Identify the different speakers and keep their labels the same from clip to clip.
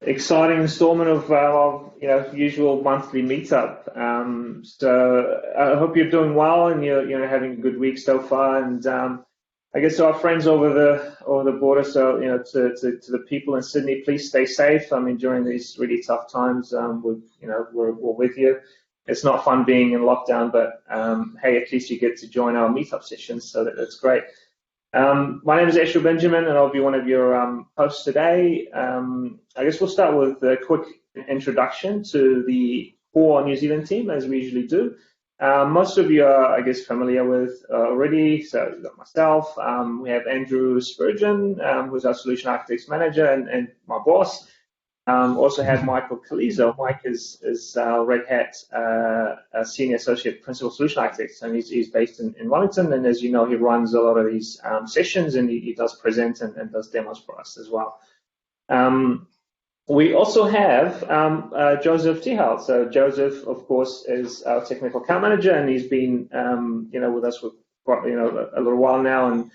Speaker 1: exciting installment of our usual monthly meetup. So I hope you're doing well and you're having a good week so far. And I guess to our friends over the border, so to the people in Sydney, please stay safe. I mean, during these really tough times, we're with you. It's not fun being in lockdown, but hey, at least you get to join our meetup sessions, so that's great. My name is Asher Benjamin, and I'll be one of your hosts today. I guess we'll start with a quick introduction to the core New Zealand team, as we usually do. Most of you are, I guess, familiar with already. So we've got myself. We have Andrew Spurgeon, who's our Solution Architects Manager and my boss. Also have Michael Calizzo. Mike is Red Hat Senior Associate Principal Solution Architect, and he's based in Wellington. And as you know, he runs a lot of these sessions, and he does present and does demos for us as well. We also have Joseph Tihal. So Joseph, of course, is our Technical Account Manager, and he's been with us for quite a little while now,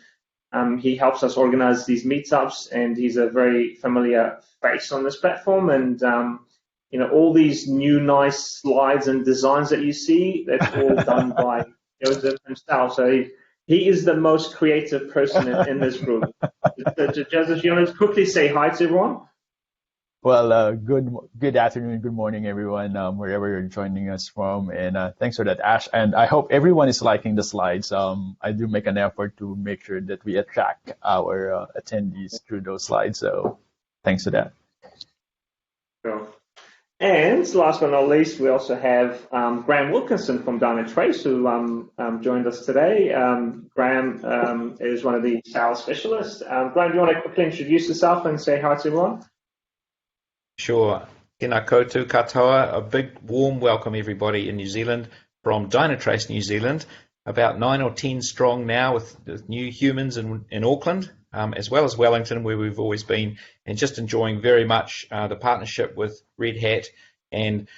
Speaker 1: and he helps us organize these meetups, and he's a very familiar face on this platform. And all these new nice slides and designs that you see, that's all done by Joseph himself. So he is the most creative person in this group. Joseph, you want to quickly say hi to everyone?
Speaker 2: Well, good afternoon, good morning, everyone, wherever you're joining us from. And thanks for that, Ash. And I hope everyone is liking the slides. I do make an effort to make sure that we attract our attendees through those slides. So thanks for that.
Speaker 1: Sure. And last but not least, we also have Graham Wilkinson from Dynatrace, who joined us today. Graham is one of the sales specialists. Graham, do you want to quickly introduce yourself and say hi to everyone?
Speaker 3: Sure. Tēnā koutou katoa. A big warm welcome everybody in New Zealand from Dynatrace New Zealand. About 9 or 10 strong now with new humans in Auckland, as well as Wellington, where we've always been, and just enjoying very much the partnership with Red Hat. And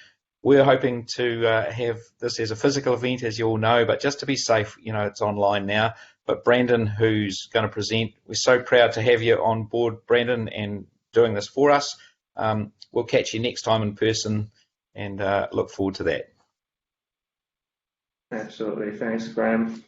Speaker 3: we're hoping to have this as a physical event, as you all know, but just to be safe, it's online now. But Brandon, who's going to present, we're so proud to have you on board, Brandon, and doing this for us. We'll catch you next time in person, and look forward to that.
Speaker 1: Absolutely. Thanks, Graham.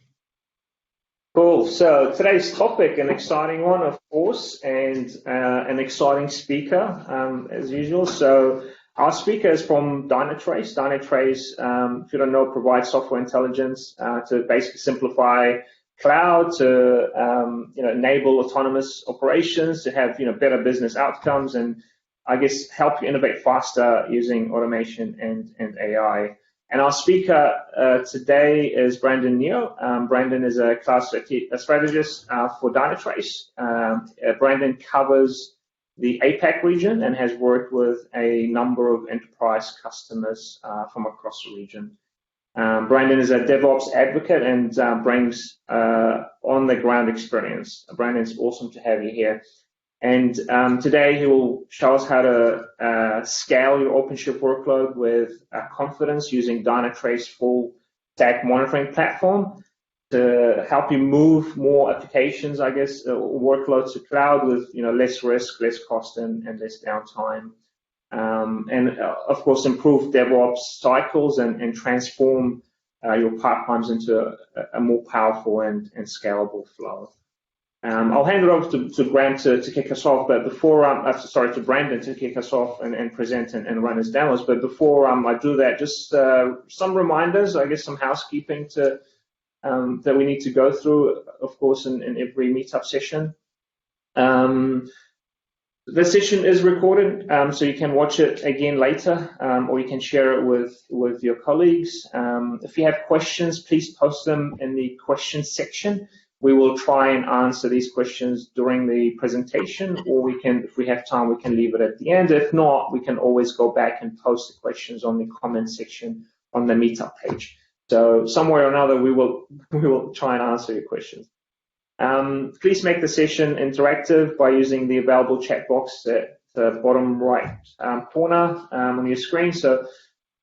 Speaker 1: Cool. So today's topic, an exciting one, of course, and an exciting speaker, as usual. So our speaker is from Dynatrace. Dynatrace, if you don't know, provides software intelligence to basically simplify cloud, to enable autonomous operations, to have better business outcomes, and I guess help you innovate faster using automation and AI. And our speaker today is Brandon Neo. Brandon is a cloud strategist for Dynatrace. Brandon covers the APAC region and has worked with a number of enterprise customers from across the region. Brandon is a DevOps advocate and brings on-the-ground experience. Brandon, it's awesome to have you here. And today he will show us how to scale your OpenShift workload with confidence using Dynatrace full stack monitoring platform to help you move more applications, I guess, workloads to cloud with less risk, less cost, and less downtime. And of course, improve DevOps cycles and transform your pipelines into a more powerful and scalable flow. I'll hand it over to Graham to kick us off, but before to Brandon to kick us off and present and run his demos. But before I do that, just some reminders, I guess, some housekeeping that we need to go through, of course, in every meetup session. The session is recorded, so you can watch it again later, or you can share it with your colleagues. If you have questions, please post them in the questions section. We will try and answer these questions during the presentation, or if we have time, we can leave it at the end. If not, we can always go back and post the questions on the comment section on the meetup page. So somewhere or another, we will try and answer your questions. Please make the session interactive by using the available chat box at the bottom right corner on your screen. So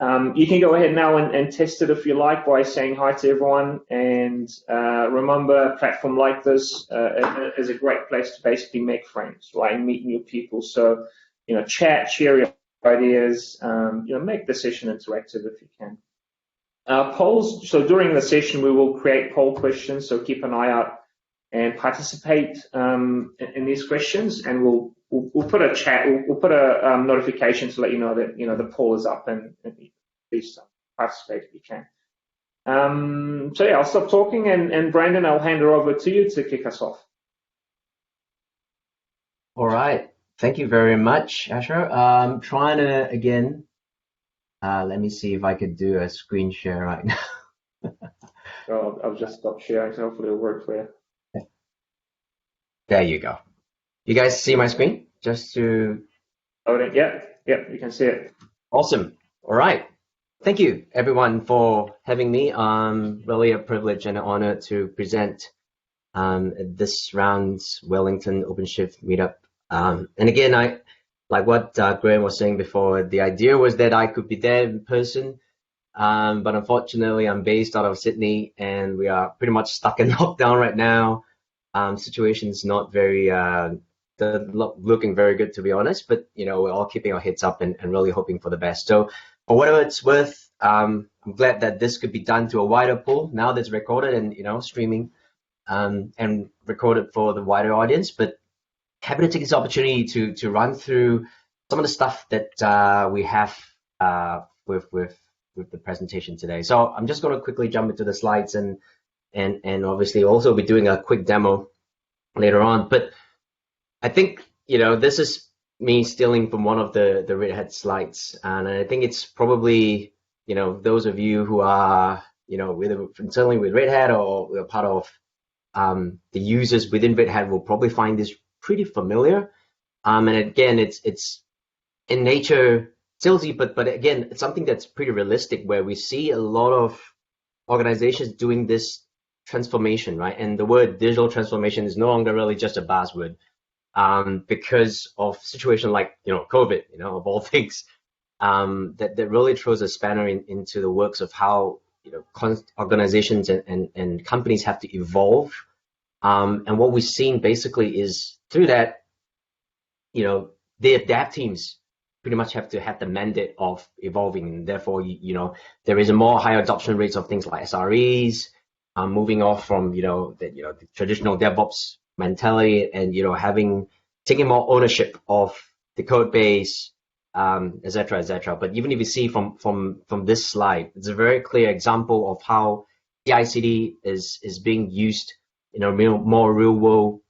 Speaker 1: you can go ahead now and test it if you like by saying hi to everyone. And remember, a platform like this is a great place to basically make friends, right, and meet new people. So chat, share your ideas, make the session interactive if you can. Polls, so during the session we will create poll questions, so keep an eye out and participate in these questions, and we'll put a chat, we'll put a notification to let you know that the poll is up, and please participate if you can. So yeah, I'll stop talking, and Brandon, I'll hand it over to you to kick us off.
Speaker 4: All right, thank you very much, Asher. I'm trying to again. Let me see if I could do a screen share right now.
Speaker 1: So I'll just stop sharing, so hopefully it'll work for you.
Speaker 4: There you go. You guys see my screen? Just to...
Speaker 1: Yeah, you can see it.
Speaker 4: Awesome. All right. Thank you, everyone, for having me. Really a privilege and an honor to present this round's Wellington OpenShift meetup. And again, I like what Graham was saying before, the idea was that I could be there in person, but unfortunately I'm based out of Sydney and we are pretty much stuck in lockdown right now. Situation's not very, looking very good, to be honest, but we're all keeping our heads up and really hoping for the best. So for whatever it's worth, I'm glad that this could be done to a wider pool now that's recorded and streaming and recorded for the wider audience. But happy to take this opportunity to run through some of the stuff that we have with the presentation today. So I'm just going to quickly jump into the slides and obviously also be doing a quick demo later on. But I think this is me stealing from one of the Red Hat slides, and I think it's probably those of you who are certainly with Red Hat or part of the users within Red Hat will probably find this pretty familiar. And again, it's in nature salesy, but again, it's something that's pretty realistic, where we see a lot of organizations doing this transformation, right? And the word digital transformation is no longer really just a buzzword, because of situation like COVID, of all things, that really throws a spanner into the works of how organizations and companies have to evolve. And what we've seen basically is through that, the dev teams pretty much have to have the mandate of evolving, and therefore, there is a more higher adoption rates of things like SREs, moving off from the traditional DevOps mentality, and taking more ownership of the code base, et cetera, et cetera. But even if you see from this slide, it's a very clear example of how CI/CD is being used in a more real world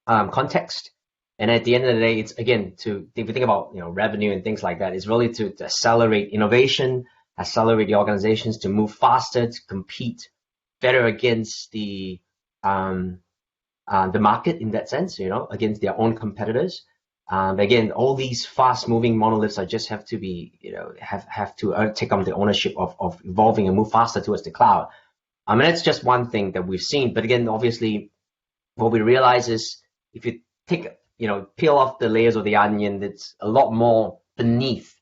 Speaker 4: context. And at the end of the day, it's again if you think about revenue and things like that, it's really to accelerate innovation, accelerate the organizations to move faster, to compete better against the market in that sense, against their own competitors. Again, all these fast-moving monoliths just have to be, have to take on the ownership of evolving and move faster towards the cloud. And that's just one thing that we've seen. But again, obviously, what we realize is if you take, peel off the layers of the onion, that's a lot more beneath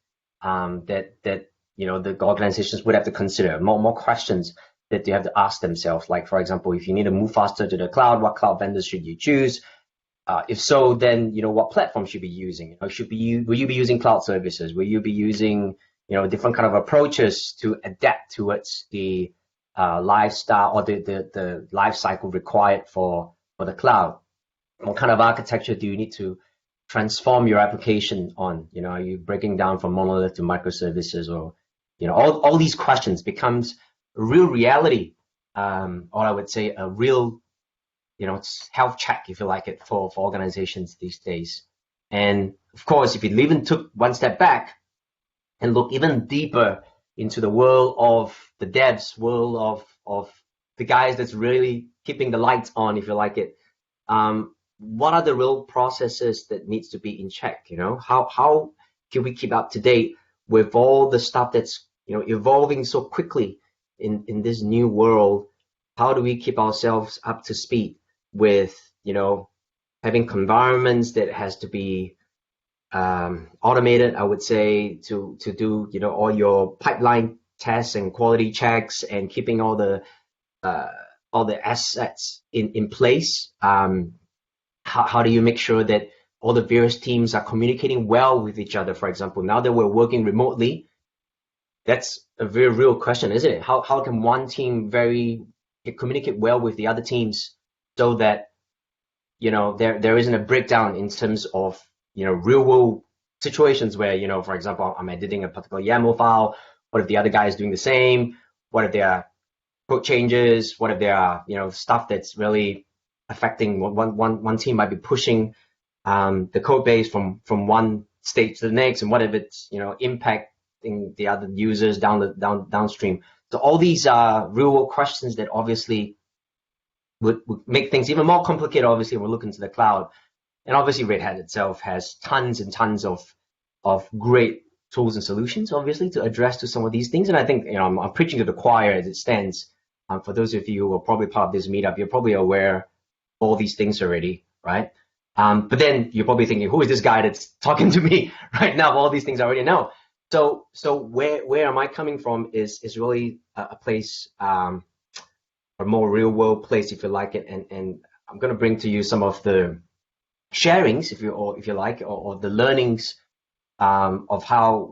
Speaker 4: that the organizations would have to consider, more questions that they have to ask themselves. Like, for example, if you need to move faster to the cloud, what cloud vendors should you choose? If so, then what platform should you be using? Will you be using cloud services? Will you be using different kind of approaches to adapt towards the lifestyle or the life cycle required for the cloud? What kind of architecture do you need to transform your application on? Are you breaking down from monolith to microservices, or all these questions becomes a real reality, or I would say a real health check, if you like it, for organizations these days. And of course, if you even took one step back and look even deeper into the world of the devs, world of the guys that's really keeping the lights on, if you like it, what are the real processes that needs to be in check? How can we keep up to date with all the stuff that's evolving so quickly in this new world? How do we keep ourselves up to speed with having environments that has to be automated, I would say, to do all your pipeline tests and quality checks, and keeping all the assets in place? How do you make sure that all the various teams are communicating well with each other. For example, now that we're working remotely, that's a very real question, isn't it? How can one team communicate well with the other teams so that, there isn't a breakdown in terms of, real world situations where, for example, I'm editing a particular YAML file. What if the other guy is doing the same? What if there are code changes? What if there are, stuff that's really affecting one team might be pushing the code base from one stage to the next, and what if it's, impacting the other users downstream? So all these are real world questions that obviously would make things even more complicated, obviously, when we look into the cloud. And obviously Red Hat itself has tons and tons of great tools and solutions, obviously, to address to some of these things. And I think, I'm preaching to the choir as it stands. For those of you who are probably part of this meetup, you're probably aware of all these things already, right? But then you're probably thinking, who is this guy that's talking to me right now? All these things I already know. So where am I coming from is really a place, a more real world place, if you like it. And I'm going to bring to you some of the sharings, if you like, or the learnings of how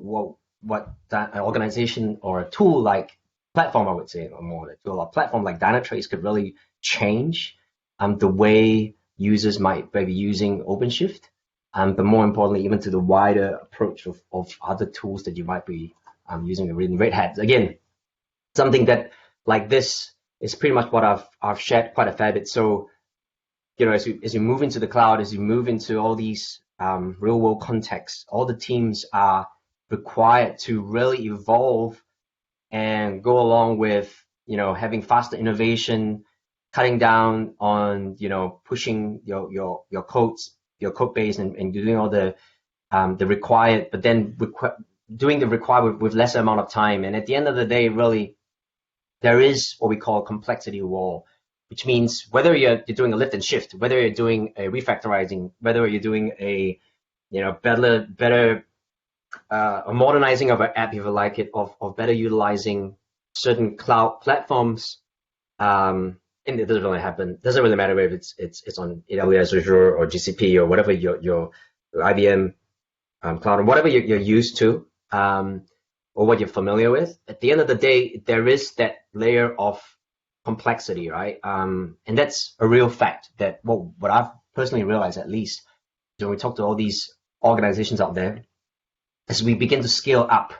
Speaker 4: what that an organization or a tool like platform, I would say, or more a tool, a platform like Dynatrace could really change the way users might be using OpenShift, but more importantly, even to the wider approach of other tools that you might be using in Red Hat. Again, something that like this is pretty much what I've shared quite a fair bit. So, as you move into the cloud, as you move into all these real world contexts, all the teams are required to really evolve and go along with, having faster innovation, cutting down on, pushing your code base and doing all the required, but then doing the required with lesser amount of time. And at the end of the day, really, there is what we call a complexity wall, which means whether you're doing a lift and shift, whether you're doing a refactorizing, whether you're doing a better a modernizing of an app, if you like it, of better utilizing certain cloud platforms, and it doesn't really happen. Doesn't really matter if it's on AWS, Azure, or GCP, or whatever your IBM cloud, or whatever you're used to, or what you're familiar with. At the end of the day, there is that layer of complexity, right? And that's a real fact that what I've personally realized, at least, when we talk to all these organizations out there, as we begin to scale up,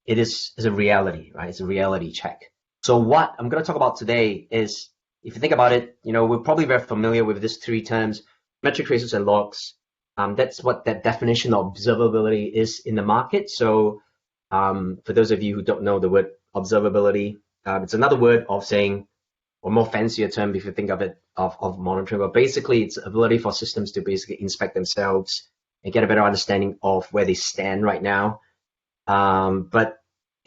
Speaker 4: it is a reality, right? It's a reality check. So what I'm going to talk about today is, if you think about it, we're probably very familiar with these three terms: metric traces and logs. That's what that definition of observability is in the market. So for those of you who don't know the word observability, it's another word of saying, or more fancier term if you think of it, of monitoring. But basically, it's ability for systems to basically inspect themselves and get a better understanding of where they stand right now. But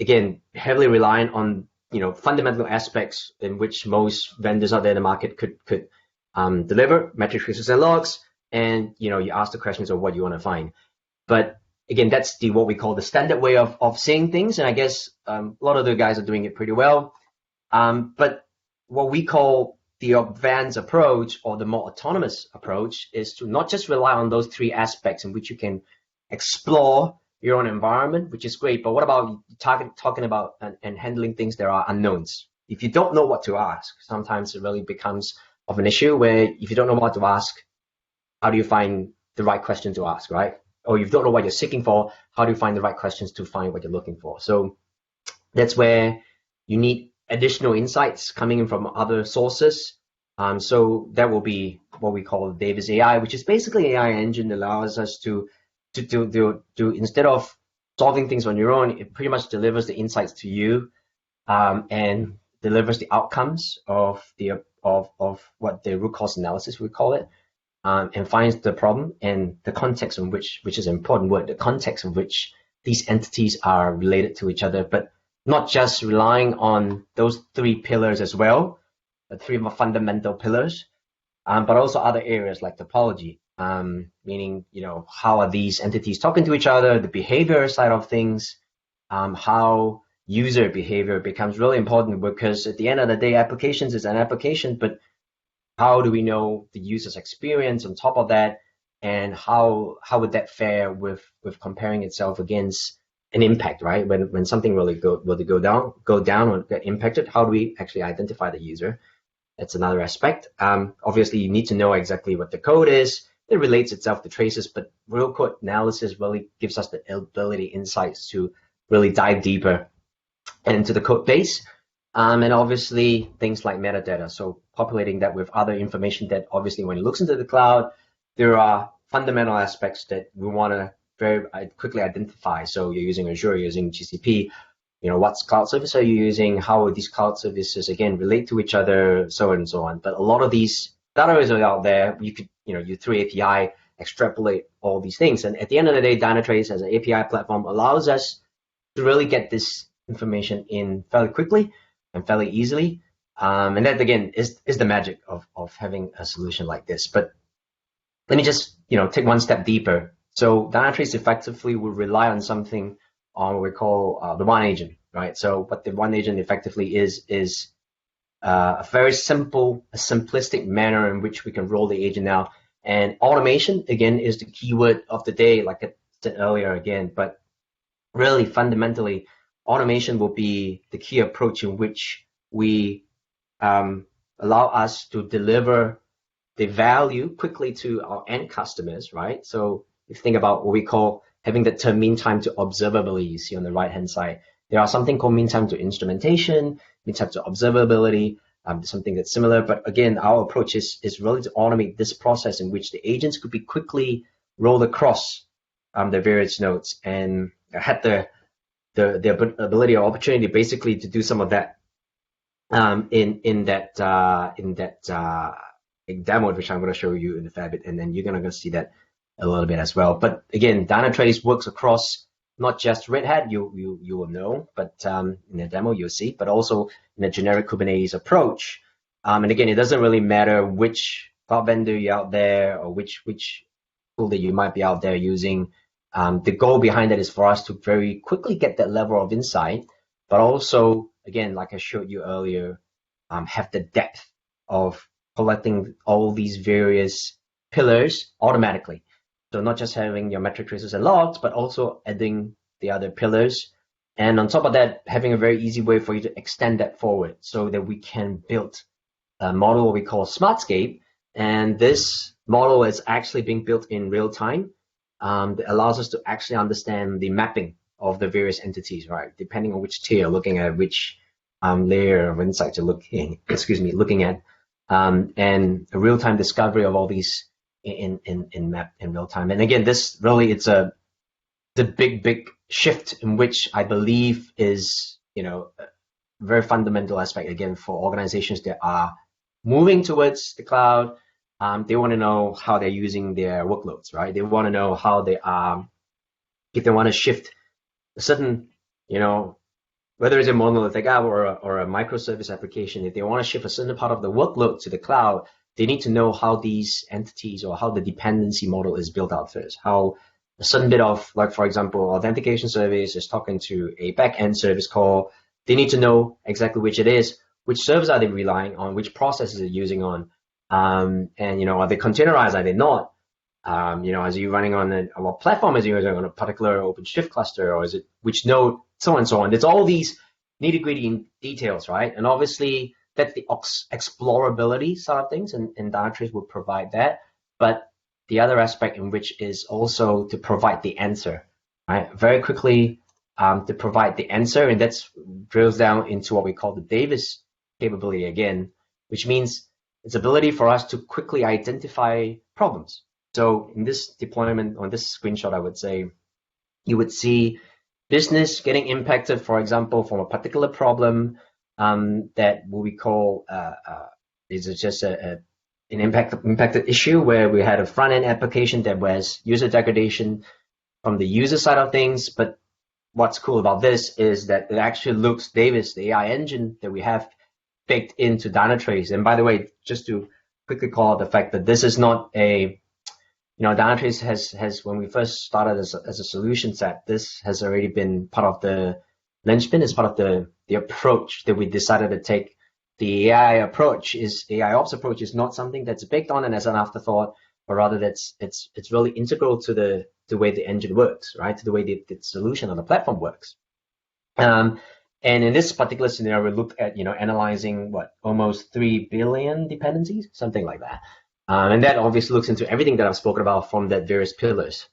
Speaker 4: again, heavily reliant on fundamental aspects in which most vendors out there in the market could deliver: metric traces and logs. And you ask the questions of what you want to find. But again, that's what we call the standard way of seeing things, and I guess a lot of the guys are doing it pretty well. But what we call the advanced approach, or the more autonomous approach, is to not just rely on those three aspects in which you can explore your own environment, which is great, but what about talking about and handling things that are unknowns? If you don't know what to ask, sometimes it really becomes of an issue, where if you don't know what to ask, how do you find the right question to ask, right? Or if you don't know what you're seeking for, how do you find the right questions to find what you're looking for? So that's where you need additional insights coming in from other sources. So that will be what we call Davis AI, which is basically an AI engine that allows us to instead of solving things on your own, it pretty much delivers the insights to you, and delivers the outcomes of what the root cause analysis we call it, and finds the problem and the context in which is an important word, the context in which these entities are related to each other, but not just relying on those three pillars as well, the three fundamental pillars, but also other areas like topology, meaning, how are these entities talking to each other, the behavior side of things, how user behavior becomes really important, because at the end of the day, applications is an application, but how do we know the user's experience on top of that? and how would that fare with comparing itself against an impact, right? When something really go down or get impacted, how do we actually identify the user? That's another aspect. Obviously, you need to know exactly what the code is. It relates itself to traces, but real code analysis really gives us the ability, insights to really dive deeper into the code base. And obviously, things like metadata. So populating that with other information that obviously when it looks into the cloud, there are fundamental aspects that we want to very quickly identify. So you're using Azure, you're using GCP, what cloud service are you using? How these cloud services, again, relate to each other, so on and so on. But a lot of these data are out there. You could, you through API, extrapolate all these things. And at the end of the day, Dynatrace as an API platform allows us to really get this information in fairly quickly and fairly easily. And that, again, is the magic of having a solution like this. But let me just, take one step deeper. So Dynatrace effectively will rely on something on what we call the one agent, right? So what the one agent effectively is a very simplistic manner in which we can roll the agent out. And automation, again, is the keyword of the day, like I said earlier again. But really, fundamentally, automation will be the key approach in which we allow us to deliver the value quickly to our end customers, right? So if you think about what we call having the term mean time to observability, you see on the right-hand side, there are something called mean time to instrumentation, mean time to observability, something that's similar. But again, our approach is really to automate this process in which the agents could be quickly rolled across the various nodes, and had the ability or opportunity basically to do some of that in that demo, which I'm going to show you in a fair bit, and then you're going to see that a little bit as well. But again, Dynatrace works across not just Red Hat, you will know, but in the demo you'll see, but also in a generic Kubernetes approach. And again, it doesn't really matter which cloud vendor you're out there or which tool that you might be out there using. The goal behind that is for us to very quickly get that level of insight, but also, again, like I showed you earlier, have the depth of collecting all these various pillars automatically. So not just having your metric traces and logs, but also adding the other pillars. And on top of that, having a very easy way for you to extend that forward so that we can build a model we call Smartscape. And this model is actually being built in real time. That allows us to actually understand the mapping of the various entities, right? Depending on which tier, looking at which layer of insight you're looking at, and a real-time discovery of all these in real time. And again, this really, it's the big shift in which I believe is, a very fundamental aspect, again, for organizations that are moving towards the cloud. They want to know how they're using their workloads, right? They want to know how they are, if they want to shift a certain, whether it's a monolithic app or a microservice application, if they want to shift a certain part of the workload to the cloud, they need to know how these entities or how the dependency model is built out first. How a certain bit of, like, for example, authentication service is talking to a back-end service call. They need to know exactly which it is, which servers are they relying on, which processes are using on, and, are they containerized, are they not? As you running on what platform is you using on a particular OpenShift cluster, or is it which node, so on and so on. There's all these nitty-gritty details, right? And obviously, that's the explorability side of things, and Dynatrace will provide that. But the other aspect in which is also to provide the answer, right? Very quickly to provide the answer, and that drills down into what we call the Davis capability again, which means its ability for us to quickly identify problems. So in this deployment, on this screenshot, I would say, you would see business getting impacted, for example, from a particular problem that what we call is just an impacted issue where we had a front-end application that was user degradation from the user side of things. But what's cool about this is that it actually looks Davis, the AI engine that we have baked into Dynatrace. And by the way, just to quickly call out the fact that this is not a, Dynatrace has when we first started as a solution set, this has already been part of the linchpin, is part of the approach that we decided to take. The AI approach the AIOps approach is not something that's baked on and as an afterthought. but rather it's really integral to the way the engine works, right? To the way the solution or the platform works. And in this particular scenario, we looked at, analyzing almost 3 billion dependencies, something like that. And that obviously looks into everything that I've spoken about from that various pillars.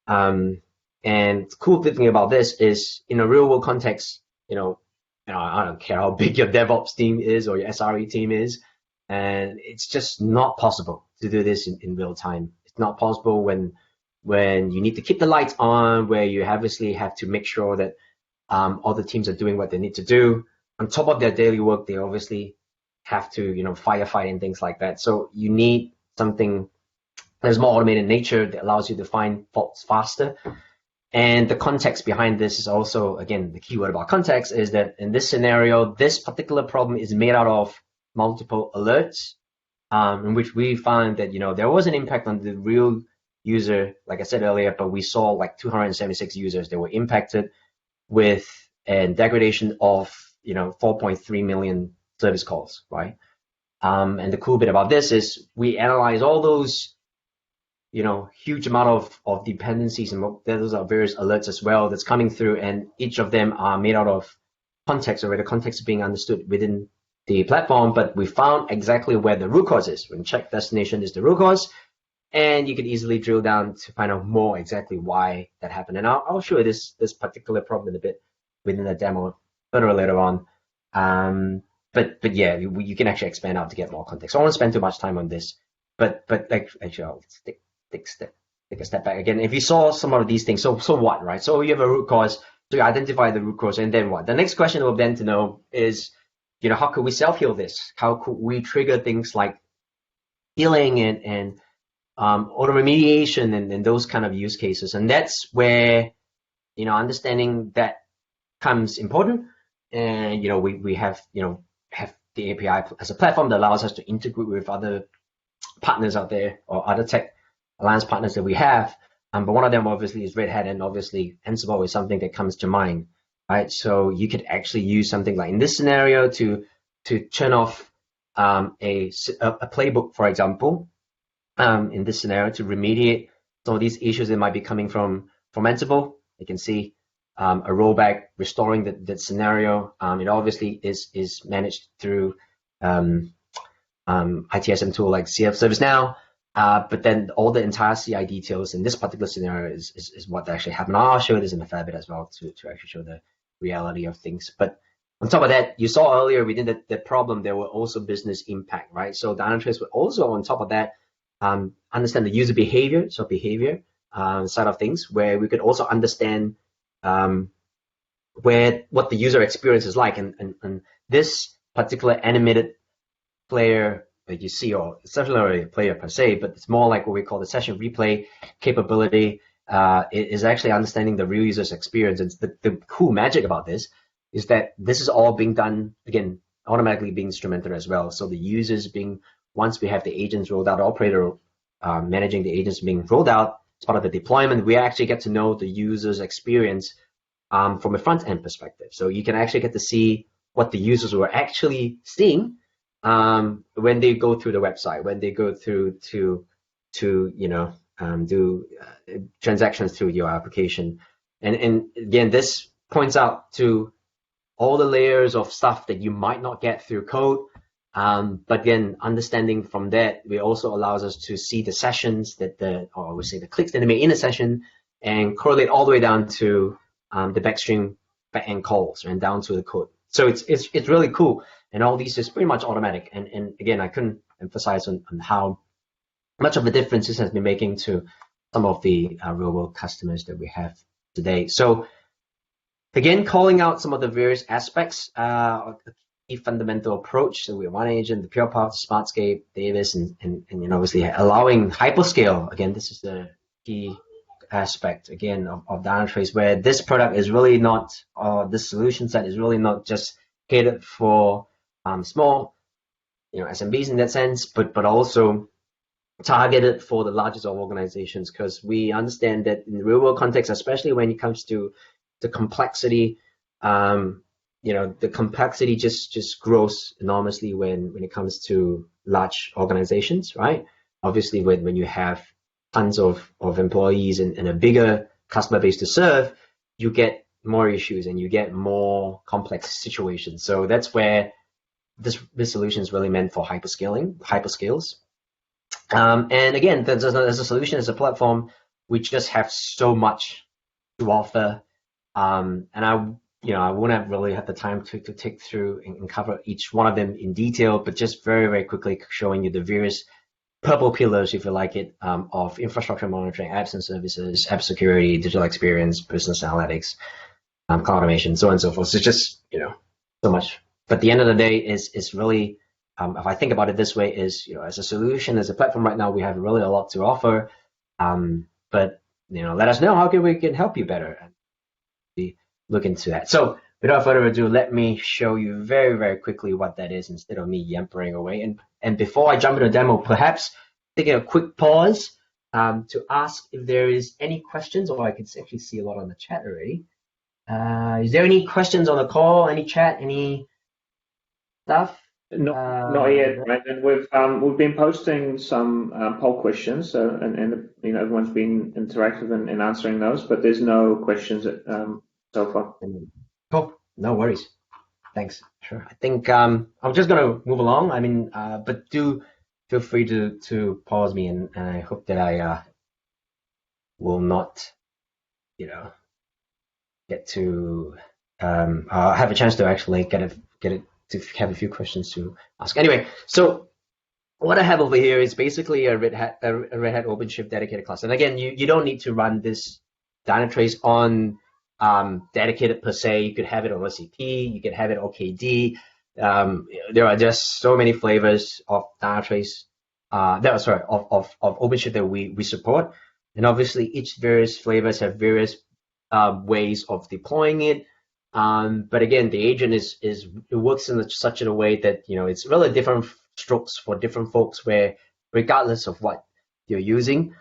Speaker 4: And the cool thing about this is, in a real world context, I don't care how big your DevOps team is or your SRE team is, and it's just not possible to do this in real time. It's not possible when you need to keep the lights on, where you obviously have to make sure that all the teams are doing what they need to do. On top of their daily work, they obviously have to, firefight and things like that. So you need something that's more automated in nature that allows you to find faults faster. And the context behind this is also, again, the key word about context is that in this scenario, this particular problem is made out of multiple alerts, in which we found that, there was an impact on the real user, like I said earlier, but we saw like 276 users that were impacted with a degradation of, 4.3 million service calls, right? And the cool bit about this is we analyze all those, huge amount of dependencies, and those are various alerts as well that's coming through, and each of them are made out of context, or where the context is being understood within the platform. But we found exactly where the root cause is. When check destination is the root cause, and you can easily drill down to find out more exactly why that happened. And I'll show you this particular problem in a bit within the demo further later on. But yeah, you can actually expand out to get more context. So I won't spend too much time on this, but like actually I'll take a step back again. If you saw some of these things, so what, right? So you have a root cause, so you identify the root cause, and then what? The next question will then to know is, how could we self-heal this? How could we trigger things like healing and auto remediation and those kind of use cases? And that's where, understanding that comes important. And, we have the API as a platform that allows us to integrate with other partners out there, or other tech alliance partners that we have. But one of them obviously is Red Hat, and obviously Ansible is something that comes to mind, right? So you could actually use something like in this scenario to turn off a playbook, for example, in this scenario, to remediate some of these issues that might be coming from Ansible. You can see a rollback restoring that scenario. It obviously is managed through ITSM tool like ServiceNow. But then all the entire CI details in this particular scenario is what actually happened. I'll show this in a fair bit as well to actually show the reality of things. But on top of that, you saw earlier within the problem, there were also business impact, right? So Dynatrace would also, on top of that, understand the user behavior, side of things, where we could also understand what the user experience is like. And this particular animated player that you see, or it's not really a player per se, but it's more like what we call the session replay capability. It is actually understanding the real user's experience. And the cool magic about this is that this is all being done, again, automatically being instrumented as well. So the users once we have the agents rolled out, operator managing the agents being rolled out as part of the deployment, we actually get to know the user's experience from a front end perspective. So you can actually get to see what the users were actually seeing when they go through the website, when they go through to do transactions through your application. And again, this points out to all the layers of stuff that you might not get through code. But again, understanding from that, it also allows us to see the sessions the clicks that they made in a session, and correlate all the way down to the back-end calls and down to the code. So it's really cool. And all these is pretty much automatic. And again, I couldn't emphasize on how much of a difference this has been making to some of the real world customers that we have today. So again, calling out some of the various aspects of the key fundamental approach. So we have one agent, the pure path, Smartscape, Davis, and obviously allowing hyperscale. Again, this is the key aspect again of Dynatrace, where this product is really not, this solution set is really not just catered for small, SMBs in that sense, but also targeted for the largest of organizations, because we understand that in the real world context, especially when it comes to the complexity, the complexity just grows enormously when it comes to large organizations, right? obviously when you have tons of employees and a bigger customer base to serve, you get more issues and you get more complex situations. So that's where this solution is really meant for hyperscales. And again, as a solution, as a platform, we just have so much to offer. And I wouldn't really have the time to take through and cover each one of them in detail, but just very, very quickly showing you the various purple pillars, if you like it, of infrastructure monitoring, apps and services, app security, digital experience, business analytics, cloud automation, so on and so forth. So just, so much. But at the end of the day is really, if I think about it this way, is, as a solution, as a platform right now, we have really a lot to offer. But, let us know how we can help you better and we look into that. So without further ado, let me show you very, very quickly what that is instead of me yampering away. And before I jump into the demo, perhaps taking a quick pause to ask if there is any questions, or I can actually see a lot on the chat already. Is there any questions on the call, any chat, any stuff?
Speaker 1: Not yet, Brandon. We've been posting some poll questions, and everyone's been interactive in answering those, but there's no questions so far.
Speaker 4: Cool, no worries. Thanks. Sure. I think I'm just gonna move along. I mean, but do feel free to pause me, and I hope that I will not, get to have a chance to actually get it to have a few questions to ask. Anyway, so what I have over here is basically a Red Hat OpenShift dedicated cluster. And again, you don't need to run this Dynatrace on dedicated per se. You could have it on OCP, you could have it OKD. There are just so many flavors of Dynatrace, of OpenShift that we support. And obviously each various flavors have various ways of deploying it. But again, the agent it works in such a way that, it's really different strokes for different folks, where regardless of what you're using,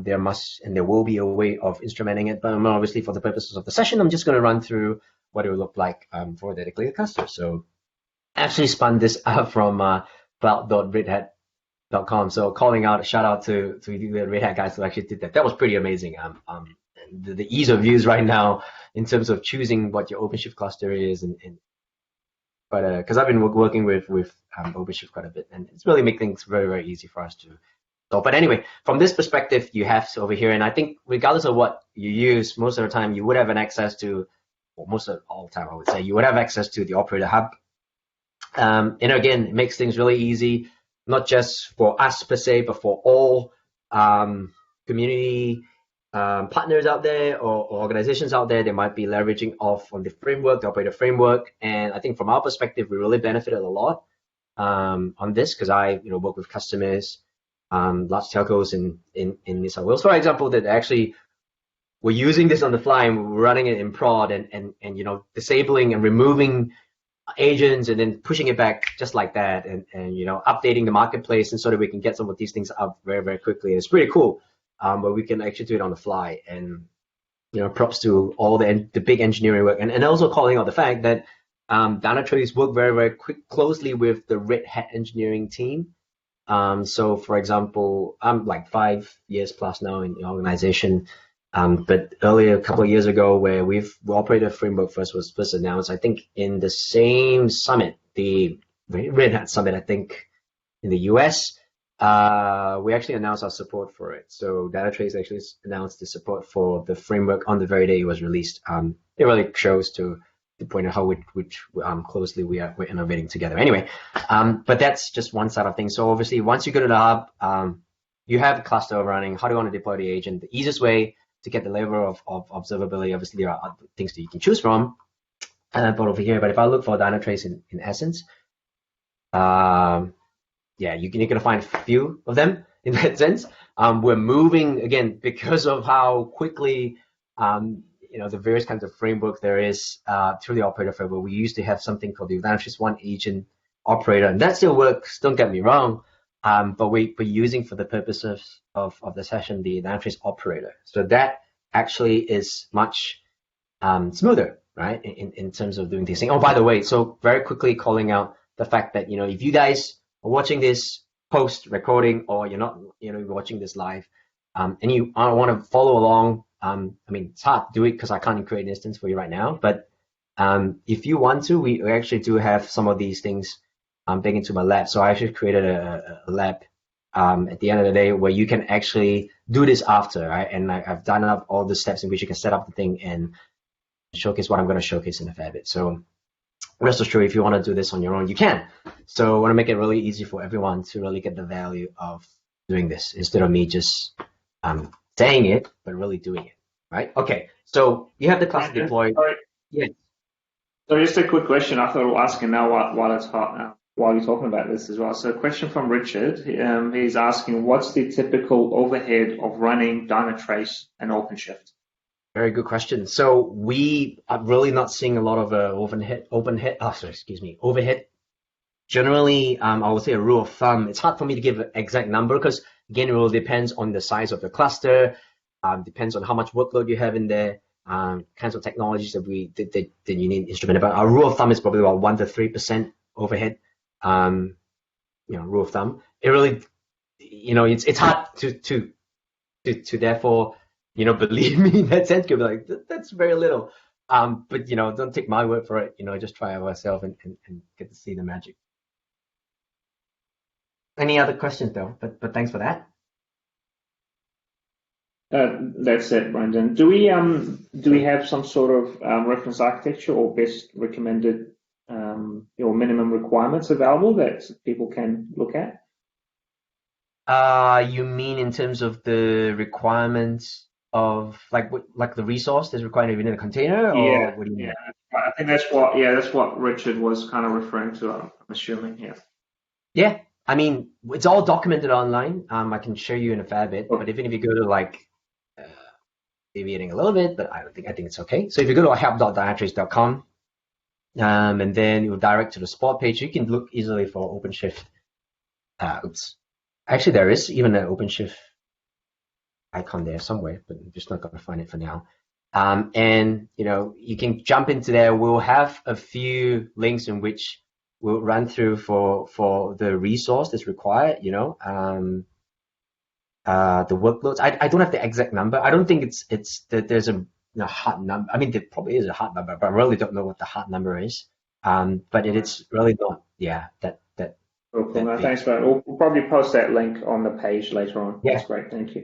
Speaker 4: there must and there will be a way of instrumenting it. But obviously for the purposes of the session, I'm just going to run through what it will look like for a dedicated cluster. So I actually spun this out from cloud.redhat.com. So calling out, a shout out to the Red Hat guys who actually did that. That was pretty amazing. The ease of use right now in terms of choosing what your OpenShift cluster is, but because I've been working with OpenShift quite a bit, and it's really make things very, very easy for us to solve. But anyway, from this perspective, you have over here, and I think regardless of what you use, most of the time you would have an access to, or most of all the time I would say, you would have access to the operator hub. And again, it makes things really easy, not just for us per se, but for all community partners out there or organizations out there. They might be leveraging off on the framework, the operator framework. And I think from our perspective, we really benefited a lot on this, because I work with customers, large telcos in New South Wales, for example, that actually were using this on the fly and we're running it in prod and disabling and removing agents and then pushing it back just like that, and updating the marketplace, and so that we can get some of these things up very, very quickly. And it's pretty cool. But we can actually do it on the fly, and props to all the big engineering work, and also calling out the fact that Dynatrace work very, very closely with the Red Hat engineering team. So for example, I'm like 5 years plus now in the organization, but earlier, a couple of years ago, where operator framework was first announced, I think in the same summit, the Red Hat summit, I think in the US. We actually announced our support for it. So Dynatrace actually announced the support for the framework on the very day it was released. It really shows to point out how closely we're innovating together. Anyway, but that's just one side of things. So obviously, once you go to the hub, you have a cluster running. How do you want to deploy the agent? The easiest way to get the level of observability, obviously, there are other things that you can choose from. But over here, but if I look for Dynatrace in essence, yeah, you're going to find a few of them in that sense. We're moving, again, because of how quickly, the various kinds of framework there is through the operator framework. We used to have something called the Dynatrace One Agent Operator, and that still works, don't get me wrong, but we're using for the purposes of the session the Dynatrace Operator. So that actually is much smoother, right, in terms of doing these things. Oh, by the way, so very quickly calling out the fact that, if you guys are watching this post recording, or you're not, you're watching this live, and you want to follow along. I mean, it's hard to do it because I can't create an instance for you right now, but if you want to, we actually do have some of these things baked into my lab. So I actually created a lab at the end of the day where you can actually do this after, right? And I've done up all the steps in which you can set up the thing and showcase what I'm going to showcase in a fair bit. So rest assured, if you want to do this on your own, you can. So I want to make it really easy for everyone to really get the value of doing this instead of me just saying it, but really doing it, right? Okay, so you have the cluster deployed. Yeah.
Speaker 1: So just a quick question. I thought I'll ask you now while it's hot now, while you're talking about this as well. So a question from Richard. He's asking, what's the typical overhead of running Dynatrace and OpenShift?
Speaker 4: Very good question. So we are really not seeing a lot of overhead. Generally, I would say a rule of thumb. It's hard for me to give an exact number because, again, it really depends on the size of the cluster, depends on how much workload you have in there, kinds of technologies that you need instrumented. But our rule of thumb is probably about 1 to 3% overhead. Rule of thumb. It really, it's hard to therefore, believe me in that sense. You'll be like, that's very little. But don't take my word for it. Just try it yourself and get to see the magic. Any other questions though? But thanks for that.
Speaker 1: That's it, Brendan. Do we have some sort of reference architecture or best recommended minimum requirements available that people can look at?
Speaker 4: You mean in terms of the requirements of like the resource that's required within a container, or
Speaker 1: yeah,
Speaker 4: what do you mean?
Speaker 1: Yeah, I think that's what Richard was kind of referring to. I'm assuming, yeah.
Speaker 4: Yeah, I mean it's all documented online. I can show you in a fair bit, but even if you go to deviating a little bit, but I think it's okay. So if you go to help.dynatrace.com, and then you direct to the support page, you can look easily for OpenShift. Actually, there is even an OpenShift icon there somewhere, but I'm just not going to find it for now. And you can jump into there. We'll have a few links in which we'll run through for the resource that's required. The workloads. I don't have the exact number. I don't think it's that there's a hard number. I mean, there probably is a hard number, but I really don't know what the hard number is. But it's really not. Yeah, that.
Speaker 1: Cool. No, thanks for that. We'll probably post that link on the page later on.
Speaker 4: Yeah.
Speaker 1: That's great. Thank you.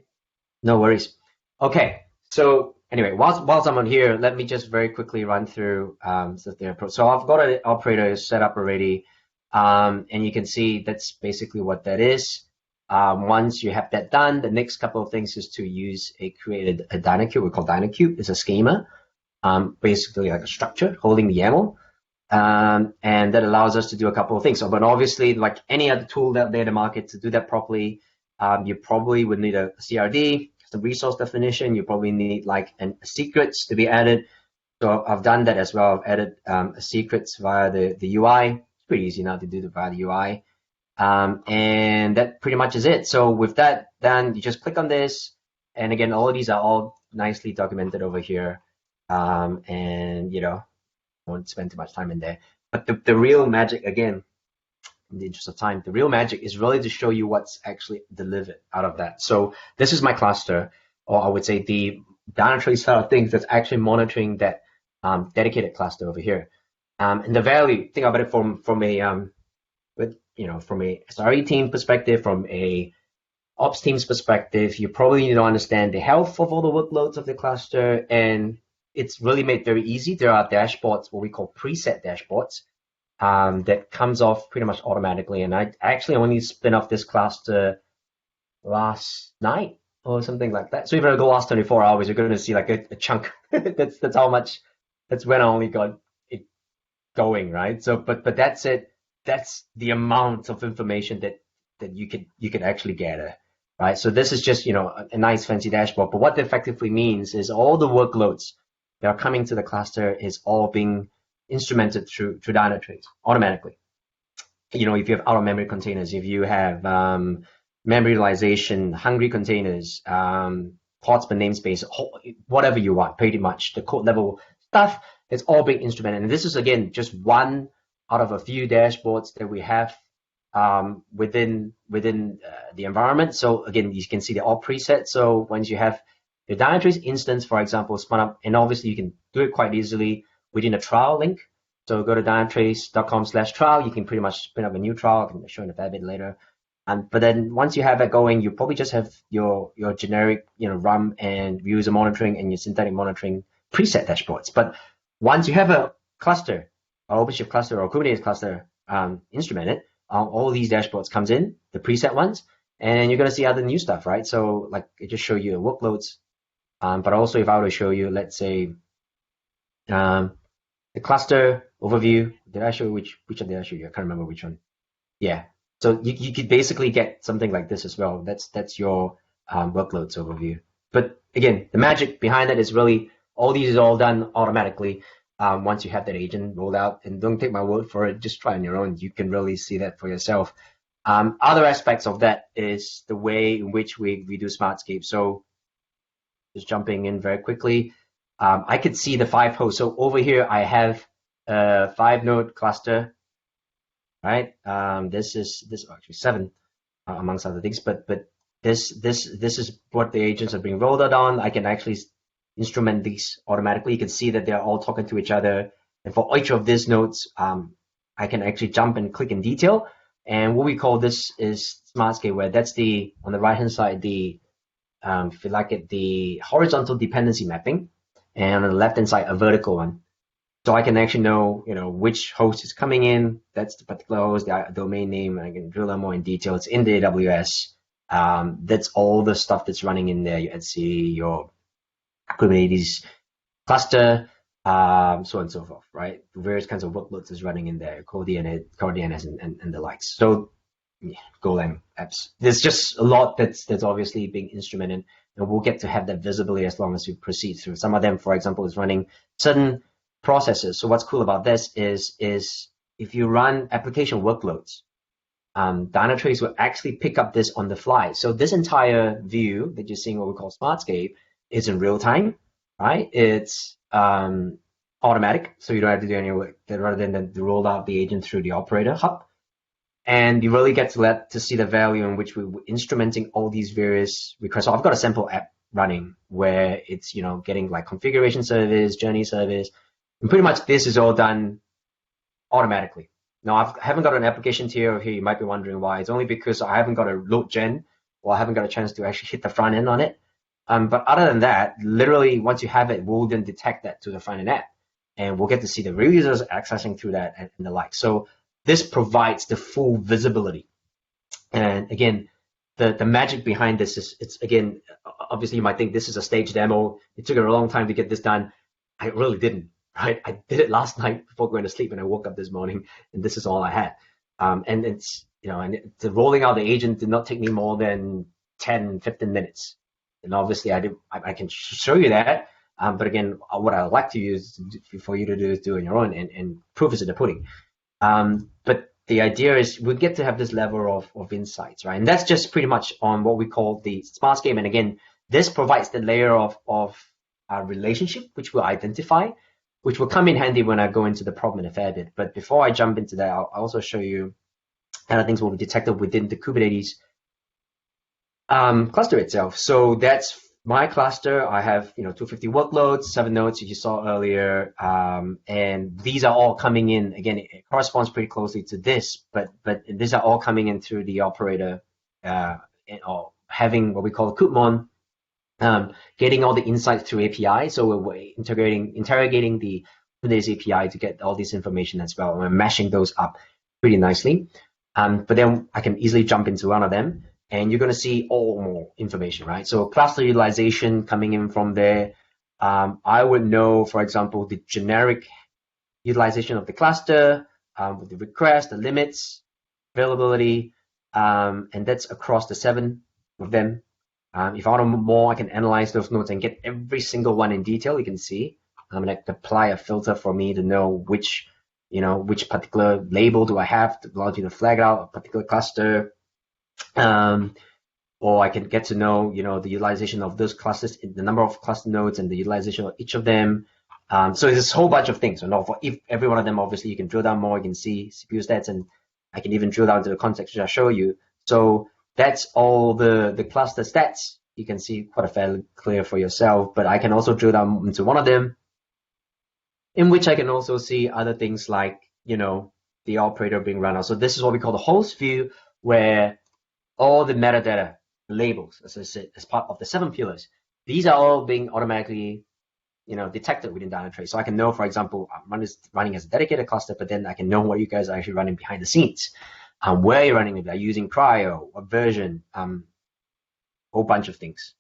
Speaker 4: No worries. Okay. So anyway, whilst I'm on here, let me just very quickly run through the approach. So I've got an operator set up already, and you can see that's basically what that is. Once you have that done, the next couple of things is to create a Dynacube. We call Dynacube. It's a schema, basically like a structure holding the YAML. And that allows us to do a couple of things. So, but obviously, like any other tool out there in the market, to do that properly, you probably would need a CRD, the resource definition. You probably need secrets to be added. So I've done that as well. I've added secrets via the UI. It's pretty easy now to do it via the UI. And that pretty much is it. So with that done, you just click on this. And again, all of these are all nicely documented over here. And won't spend too much time in there. But the real magic, again, in the interest of time, the real magic is really to show you what's actually delivered out of that. So this is my cluster, or I would say the Dynatrace side of things that's actually monitoring that dedicated cluster over here. And the value, think about it from a SRE team perspective, from a ops team's perspective, you probably need to understand the health of all the workloads of the cluster, and it's really made very easy. There are dashboards, what we call preset dashboards, that comes off pretty much automatically. And I actually only spin off this cluster last night or something like that. So if I go last 24 hours, you're going to see like a chunk. that's how much. That's when I only got it going, right? So, but that's it. That's the amount of information that you could actually gather, right? So this is just a nice fancy dashboard. But what that effectively means is all the workloads that are coming to the cluster is all being instrumented through Dynatrace automatically. If you have out-of-memory containers, if you have memory utilization, hungry containers, ports per namespace, whatever you want, pretty much the code level stuff, it's all being instrumented. And this is again just one out of a few dashboards that we have within the environment. So again, you can see they're all preset. So once you have your Dynatrace instance, for example, spun up, and obviously you can do it quite easily within a trial link. So go to dynatrace.com/trial. You can pretty much spin up a new trial. I can show you in a fair bit later. But then once you have that going, you probably just have your generic, RUM and user monitoring and your synthetic monitoring preset dashboards. But once you have a cluster, or OpenShift cluster or Kubernetes cluster instrumented, all these dashboards comes in, the preset ones, and you're going to see other new stuff, right? So like it just show you workloads. But also if I were to show you, let's say, the cluster overview, did I show you which one did I show you? I can't remember which one. Yeah. So you could basically get something like this as well. That's your workloads overview. But again, the magic behind it is really all these is all done automatically once you have that agent rolled out. And don't take my word for it, just try on your own. You can really see that for yourself. Other aspects of that is the way in which we do Smartscape. So just jumping in very quickly, I could see the 5 hosts. So over here, I have a 5-node cluster. Right. This is actually 7 amongst other things, but this is what the agents are being rolled out on. I can actually instrument these automatically. You can see that they're all talking to each other, and for each of these nodes, I can actually jump and click in detail. And what we call this is Smartscape, where that's on the right hand side, the if you like it, the horizontal dependency mapping, and on the left hand side, a vertical one. So I can actually know, which host is coming in. That's the particular host, the domain name. I can drill down more in detail. It's in the AWS. That's all the stuff that's running in there. You can see your Kubernetes cluster, so on and so forth, right? Various kinds of workloads is running in there, core DNS and the likes. So yeah, Golang apps. There's just a lot that's obviously being instrumented, and we'll get to have that visibility as long as we proceed through. Some of them, for example, is running certain processes. So what's cool about this is if you run application workloads, Dynatrace will actually pick up this on the fly. So this entire view that you're seeing, what we call Smartscape, is in real time, right? It's automatic, so you don't have to do any work rather than to roll out the agent through the operator hub. And you really get to see the value in which we're instrumenting all these various requests. So I've got a sample app running where it's getting like configuration service, journey service. And pretty much this is all done automatically. Now, I haven't got an application tier here. You might be wondering why. It's only because I haven't got a load gen, or I haven't got a chance to actually hit the front end on it. But other than that, literally once you have it, we'll then detect that to the front end app. And we'll get to see the real users accessing through that and the like. So this provides the full visibility. And again, the magic behind this is, it's again, obviously you might think this is a stage demo. It took a long time to get this done. I really didn't. Right, I did it last night before going to sleep, and I woke up this morning, and this is all I had. And it's and the rolling out the agent did not take me more than 10, 15 minutes. And obviously, I can show you that. But again, what I like to use for you to do is do on your own, and proof is in the pudding. But the idea is we get to have this level of insights, right? And that's just pretty much on what we call the Smartscape. And again, this provides the layer of relationship, which we'll identify, which will come in handy when I go into the problem in a fair bit. But before I jump into that, I'll also show you other things will be detected within the Kubernetes cluster itself. So that's my cluster. I have 250 workloads, 7 nodes, as you saw earlier, and these are all coming in. Again, it corresponds pretty closely to this, but these are all coming in through the operator, or having what we call Kubemon. Getting all the insights through API. So we're interrogating the Kubernetes API to get all this information as well. We're mashing those up pretty nicely. But then I can easily jump into one of them, and you're going to see all more information, right? So cluster utilization coming in from there. I would know, for example, the generic utilization of the cluster, with the request, the limits, availability, and that's across the 7 of them. If I want more, I can analyze those nodes and get every single one in detail. You can see I'm going to apply a filter for me to know which particular label do I have to allow you to flag out a particular cluster. Or I can get to know, the utilization of those clusters, the number of cluster nodes and the utilization of each of them. So there's a whole bunch of things. So for every one of them, obviously, you can drill down more. You can see CPU stats and I can even drill down to the context which I'll show you. So that's all the cluster stats. You can see quite fairly clear for yourself, but I can also drill down into one of them, in which I can also see other things like, the operator being run out. So this is what we call the host view, where all the metadata labels, as I said, as part of the 7 pillars, these are all being automatically, detected within Dynatrace. So I can know, for example, I'm running as a dedicated cluster, but then I can know what you guys are actually running behind the scenes, where you're running it, are you using cryo, what version, whole bunch of things.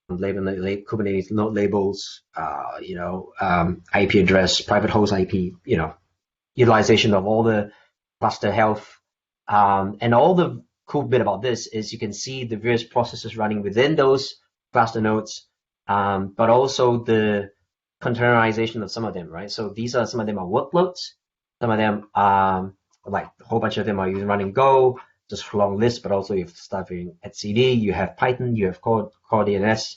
Speaker 4: Kubernetes node labels, IP address, private host IP, utilization of all the cluster health. And all the cool bit about this is you can see the various processes running within those cluster nodes, but also the containerization of some of them, right? So some of them are workloads. Some of them, like a whole bunch of them are running Go, just a long list, but also you have stuff in etcd, you have Python, you have core DNS,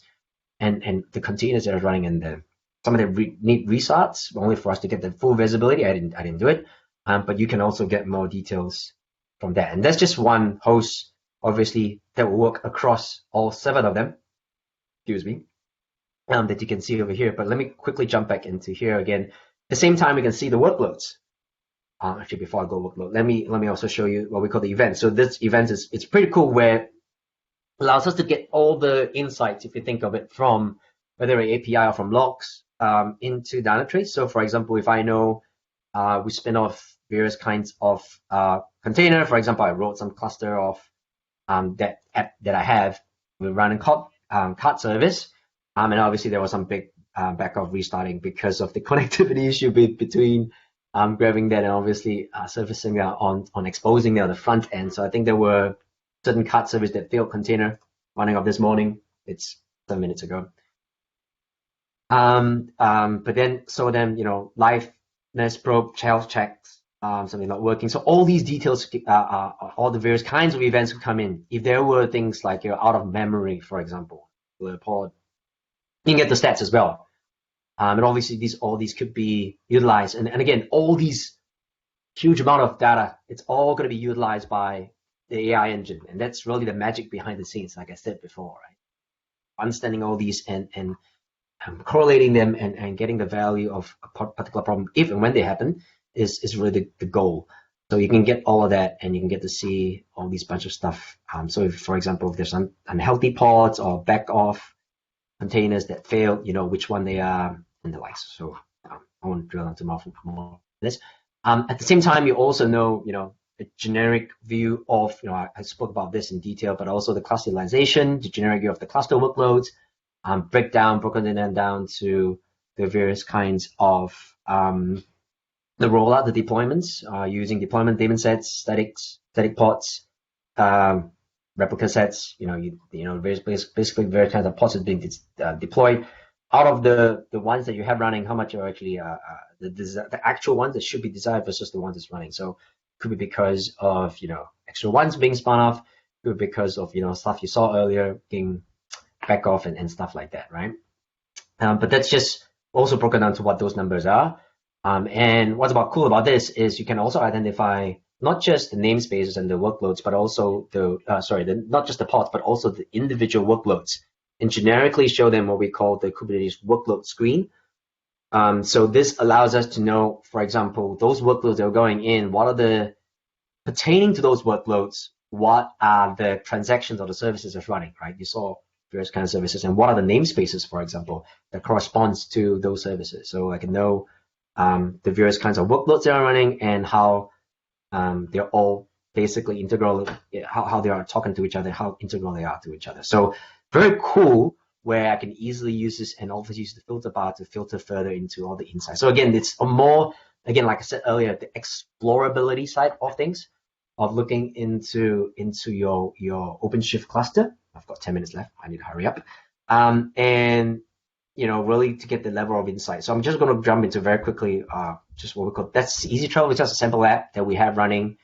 Speaker 4: and the containers that are running in them. Some of them need restarts, only for us to get the full visibility. I didn't do it, but you can also get more details from that. And that's just one host, obviously, that will work across all 7 of them. Excuse me. That you can see over here. But let me quickly jump back into here again. At the same time, we can see the workloads. Actually, before I go workload, let me also show you what we call the event. So this event it's pretty cool, where it allows us to get all the insights, if you think of it, from whether an API or from logs into Dynatrace. So for example, if I know we spin off various kinds of container, for example, I wrote some cluster of that app that I have, we're running card service, and obviously there was some big backup restarting because of the connectivity issue between grabbing that and obviously surfacing that on exposing that on the front end. So I think there were certain card service that failed container running up this morning. It's 7 minutes ago. But then liveness probe, health checks, something not working. So all these details, all the various kinds of events could come in. If there were things like you're out of memory, for example, pod, you can get the stats as well. And obviously all these could be utilized. And again, all these huge amount of data, it's all going to be utilized by the AI engine. And that's really the magic behind the scenes, like I said before, right? Understanding all these and correlating them and getting the value of a particular problem, if and when they happen, is really the goal. So you can get all of that, and you can get to see all these bunch of stuff. So if, for example, if there's unhealthy pods or back off containers that fail, which one they are, and the likes. So I won't drill into more of this. At the same time, you also know, a generic view of, I spoke about this in detail, but also the clusterization, the generic view of the cluster workloads, broken down to the various kinds of the rollout, the deployments, using deployment daemon sets, static pods, replica sets, basically various kinds of pods that being deployed. Out of the ones that you have running, how much are actually the actual ones that should be desired versus the ones that's running. So it could be because of extra ones being spun off, could be because of stuff you saw earlier being back off and stuff like that, right? But that's just also broken down to what those numbers are. And what's cool about this is you can also identify not just the namespaces and the workloads, but also not just the pods, but also the individual workloads, and generically show them what we call the Kubernetes workload screen. So this allows us to know, for example, those workloads that are going in, what are the, pertaining to those workloads, what are the transactions or the services that's running, right? You saw various kinds of services, and what are the namespaces, for example, that corresponds to those services. So I can know the various kinds of workloads that are running and how they're all basically integral, how they are talking to each other, how integral they are to each other. So very cool, where I can easily use this and also use the filter bar to filter further into all the insights. So again, it's a more, like I said earlier, the explorability side of things, of looking into your OpenShift cluster. I've got 10 minutes left. I need to hurry up. And really to get the level of insight. So I'm just going to jump into very quickly, just what we call, that's Easy Travel, which is a sample app that we have running.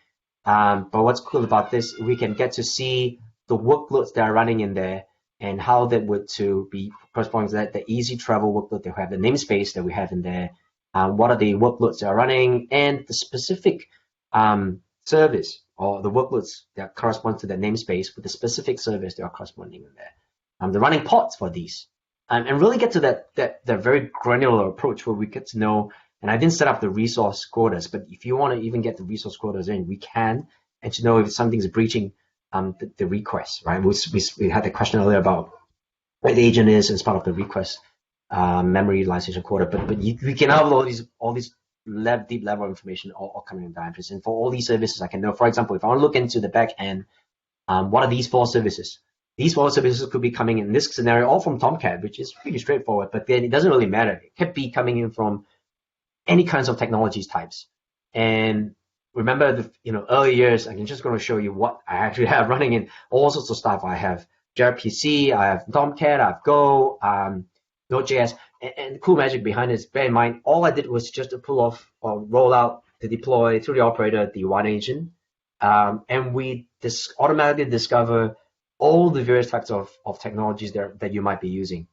Speaker 4: But what's cool about this, we can get to see the workloads that are running in there and how that would to be corresponding to that, the Easy Travel workload that we have, the namespace that we have in there, what are the workloads that are running, and the specific service or the workloads that correspond to the namespace with the specific service that are corresponding in there. The running pods for these. And really get to that very granular approach where we get to know, and I didn't set up the resource quotas, but if you want to even get the resource quotas in, we can, and to know if something's breaching the request, right? We had the question earlier about what the agent is as part of the request memory utilization quota, but we can have all these deep level information all coming in Dynatrace. And for all these services, I can know, for example, if I want to look into the back end, what are these 4 services? These 4 services could be coming in this scenario all from Tomcat, which is pretty straightforward, but then it doesn't really matter. It could be coming in from any kinds of technologies types. And remember the early years, I'm just going to show you what I actually have running in all sorts of stuff. I have gRPC, I have Tomcat, I have Go, Node.js, and the cool magic behind it is, bear in mind, all I did was just to pull off or roll out to deploy through the operator the one agent, and we automatically discover all the various types of technologies that you might be using.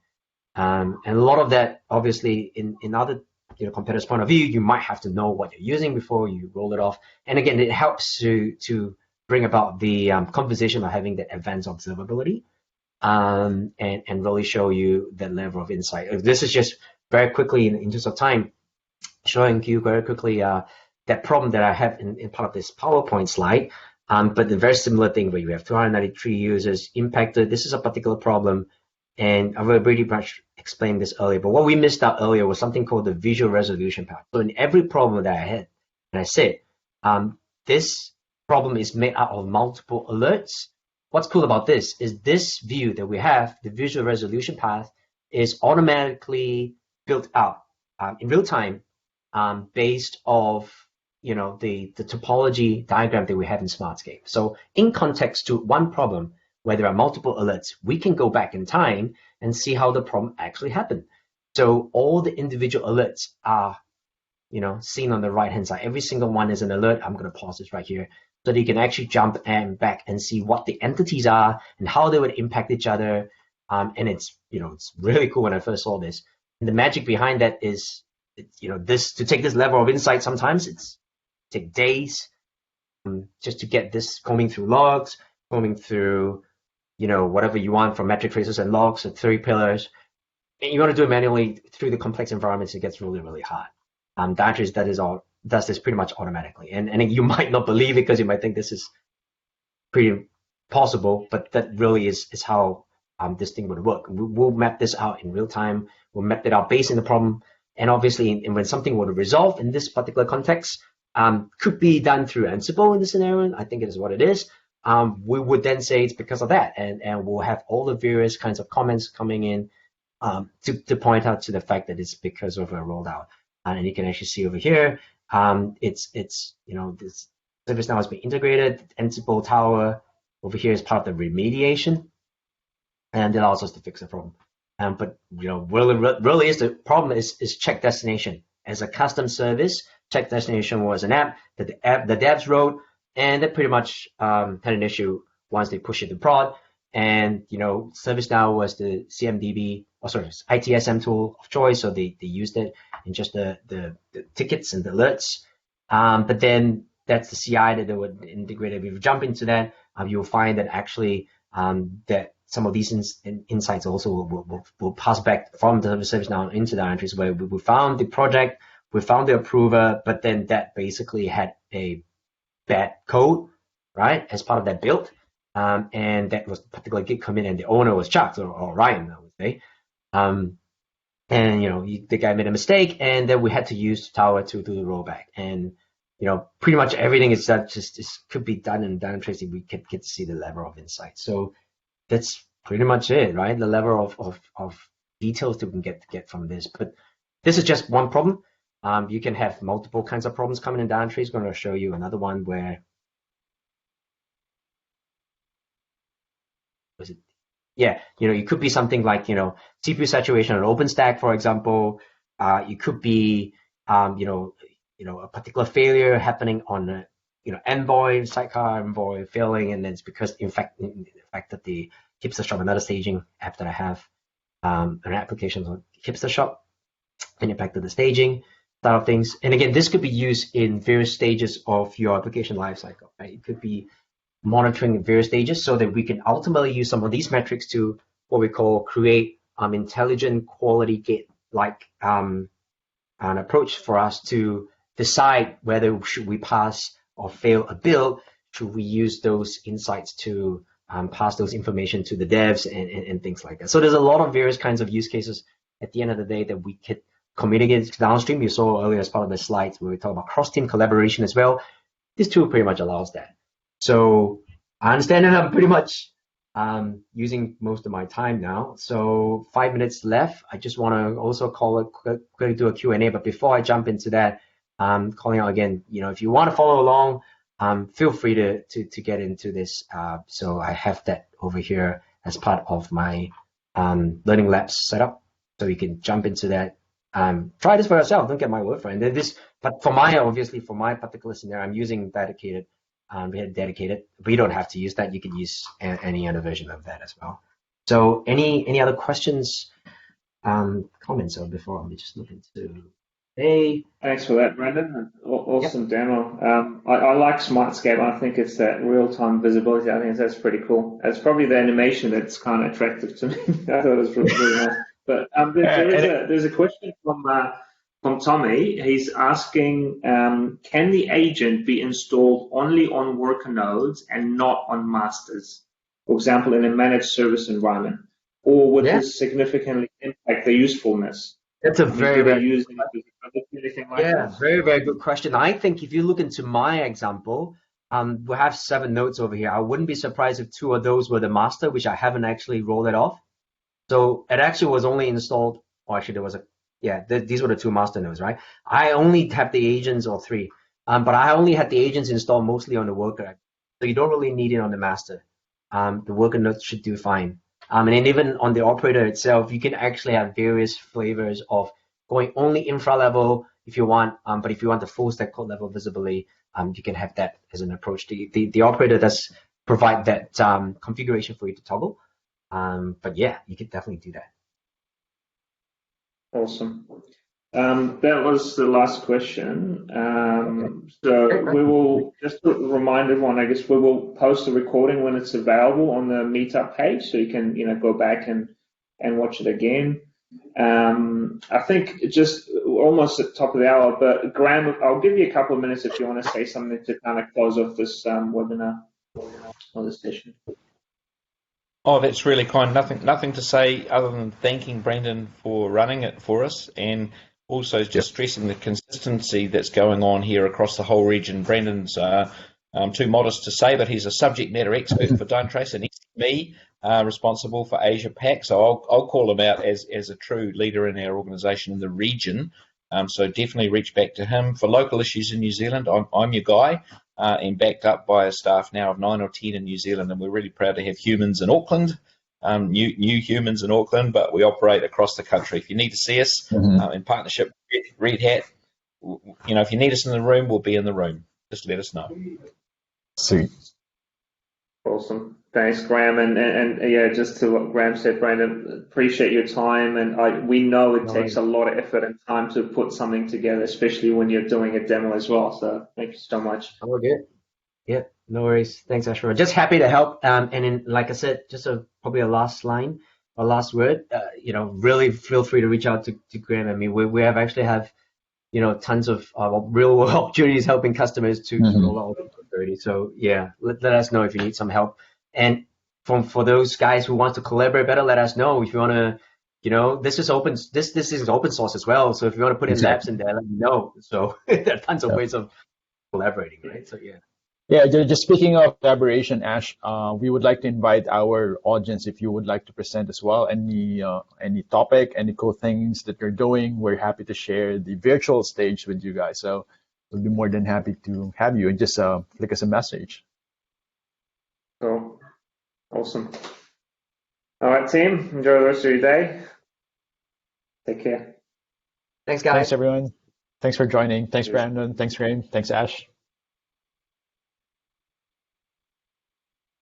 Speaker 4: And a lot of that, obviously, in other competitors' point of view, you might have to know what you're using before you roll it off. And again, it helps to bring about the conversation of having that advanced observability, and really show you that level of insight. This is just very quickly, in terms of time, showing you very quickly that problem that I have in part of this PowerPoint slide. But the very similar thing where you have 293 users impacted. This is a particular problem, and I've already explained this earlier. But what we missed out earlier was something called the visual resolution path. So in every problem that I had, and I said, this problem is made out of multiple alerts. What's cool about this is this view that we have, the visual resolution path, is automatically built out in real time based off the topology diagram that we have in Smartscape. So in context to one problem where there are multiple alerts, we can go back in time and see how the problem actually happened. So all the individual alerts are seen on the right hand side. Every single one is an alert. I'm going to pause this right here so that you can actually jump back and see what the entities are and how they would impact each other. And it's really cool when I first saw this. And the magic behind that is this, to take this level of insight, sometimes it's take days just to get this, combing through logs, combing through whatever you want from metric traces and logs and 3 pillars. And you want to do it manually through the complex environments, it gets really, really hard. Dynatrace does this pretty much automatically. And you might not believe it because you might think this is pretty possible, but that really is how this thing would work. We'll map this out in real time. We'll map it out based on the problem. And obviously, when something were to resolve in this particular context, could be done through Ansible in this scenario. I think it is what it is. We would then say it's because of that, and we'll have all the various kinds of comments coming in to point out to the fact that it's because of a rollout. And you can actually see over here, this service now has been integrated. Ansible Tower over here is part of the remediation, and it allows us to fix the problem. But really is the problem is check destination as a custom service. Check destination was an app that the devs wrote, and that pretty much had an issue once they pushed it to prod. And ServiceNow was the ITSM tool of choice, so they used it in just the tickets and the alerts. But then that's the CI that they would integrate. If you jump into that, you'll find that actually that some of these insights also will pass back from the ServiceNow into Dynatrace, where we found the project, we found the approver, but then that basically had a bad code, right, as part of that build. And that was particularly Git commit, and the owner was Chuck or Ryan, I would say. And the guy made a mistake, and then we had to use Tower to do the rollback. And pretty much everything is that just could be done in Dynatrace if we get to see the level of insight. So that's pretty much it, right? The level of details that we can get from this. But this is just one problem. You can have multiple kinds of problems coming in Dynatrace. I'm going to show you another one where you could be something like CPU saturation on OpenStack, for example. You could be a particular failure happening on Envoy, sidecar Envoy failing, and it's because in fact that the Hipster Shop, another staging app that I have, an application called Hipster Shop, and impacted the staging. side of things. And again, this could be used in various stages of your application lifecycle, right? It could be monitoring in various stages so that we can ultimately use some of these metrics to what we call create intelligent quality gate like an approach for us to decide whether should we pass or fail a build, should we use those insights to pass those information to the devs and things like that. So there's a lot of various kinds of use cases at the end of the day that we could communicate downstream. You saw earlier as part of the slides where we talk about cross-team collaboration as well. This tool pretty much allows that. So I understand that I'm pretty much using most of my time now. So 5 minutes left. I just want to also quickly do a Q&A. But before I jump into that, calling out again, if you want to follow along, feel free to get into this. So I have that over here as part of my Learning Labs setup. So you can jump into that. Try this for yourself. Don't get my word for it. But for my particular scenario, I'm using dedicated. We had dedicated. We don't have to use that. You can use any other version of that as well. So any other questions, comments before I'm just looking to. Hey.
Speaker 1: Thanks for that, Brandon. Awesome demo. I like SmartScape. I think it's that real-time visibility. I think that's pretty cool. It's probably the animation that's kind of attractive to me. I thought it was really nice. But there's a question from Tommy. He's asking, can the agent be installed only on worker nodes and not on masters? For example, in a managed service environment, or would this significantly impact the usefulness?
Speaker 4: That's a very good question. I think if you look into my example, we have 7 nodes over here. I wouldn't be surprised if 2 of those were the master, which I haven't actually rolled it off. So it actually was only installed. Oh, actually, there was these were the 2 master nodes, right? I only have the agents, or 3, but I only had the agents installed mostly on the worker. So you don't really need it on the master. The worker nodes should do fine. And then even on the operator itself, you can actually have various flavors of going only infra level if you want, but if you want the full stack code level visibility, you can have that as an approach. The operator does provide that configuration for you to toggle. But yeah, you could definitely do that.
Speaker 1: Awesome. That was the last question. So we will, just to remind everyone, I guess we will post the recording when it's available on the Meetup page, so you can go back and watch it again. I think just almost at the top of the hour, but Graham, I'll give you a couple of minutes if you want to say something to kind of close off this webinar or this session.
Speaker 3: Oh, that's really kind. Nothing to say other than thanking Brandon for running it for us, and also just stressing the consistency that's going on here across the whole region. Brandon's too modest to say, but he's a subject matter expert for Dynatrace, and he's me responsible for Asia Pac. So I'll call him out as a true leader in our organisation in the region. So definitely reach back to him for local issues in New Zealand. I'm your guy. And backed up by a staff now of 9 or 10 in New Zealand, and we're really proud to have humans in Auckland, new humans in Auckland, but we operate across the country. If you need to see us in partnership with Red Hat, if you need us in the room, we'll be in the room. Just let us know.
Speaker 2: Sweet.
Speaker 1: Awesome. Thanks, Graham. And yeah, just to what Graham said, Brandon, appreciate your time. And we know it takes a lot of effort and time to put something together, especially when you're doing a demo as well. So thank you so much.
Speaker 4: Oh, good. Yeah, no worries. Thanks, Ashura. Just happy to help. And then, like I said, just probably a last line, a last word. Really feel free to reach out to Graham. I mean, we have tons of real world opportunities helping customers to roll out Observability. So yeah, let us know if you need some help. And for those guys who want to collaborate better, let us know. If you want to, this is open source as well. So if you want to put in labs in there, let me know. So there are tons of ways of collaborating, right? So yeah.
Speaker 2: Yeah, just speaking of collaboration, Ash, we would like to invite our audience, if you would like to present as well, any topic, any cool things that you're doing. We're happy to share the virtual stage with you guys. So we'll be more than happy to have you, and just flick us a message.
Speaker 1: Cool. Awesome. All right, team. Enjoy the rest of your day. Take care.
Speaker 4: Thanks, guys.
Speaker 2: Thanks, everyone. Thanks for joining. Thanks, Brandon. Thanks, Graham. Thanks, Ash.